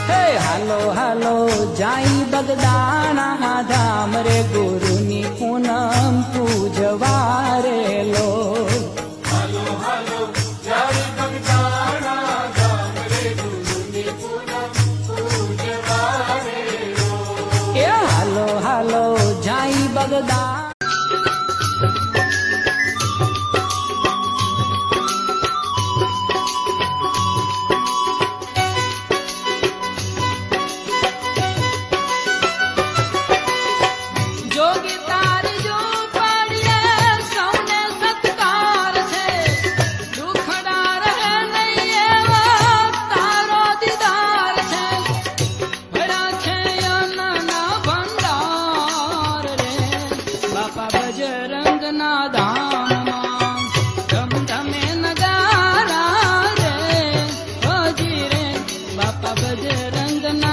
હે હાલો હાલો જાઈ બગદાણા ધામ રે ગુરુની પૂનમ પૂજવા રે લો હાલો હાલો જાય બગદાણા ધામ રે ગુરુની પૂનમ પૂજવા રે લો. એ હાલો હાલો જાઈ બગદાણા જોગી તારી જો પાડીએ સૌને સત્કાર છે દુખડા રહે નહીં એવો તારો દીદાર છે ભરા છે અન્નના ભંડાર રે બાપા બજરંગના ધામમાં ધમધમે નગારા રે હજી રે બાપા બજરંગના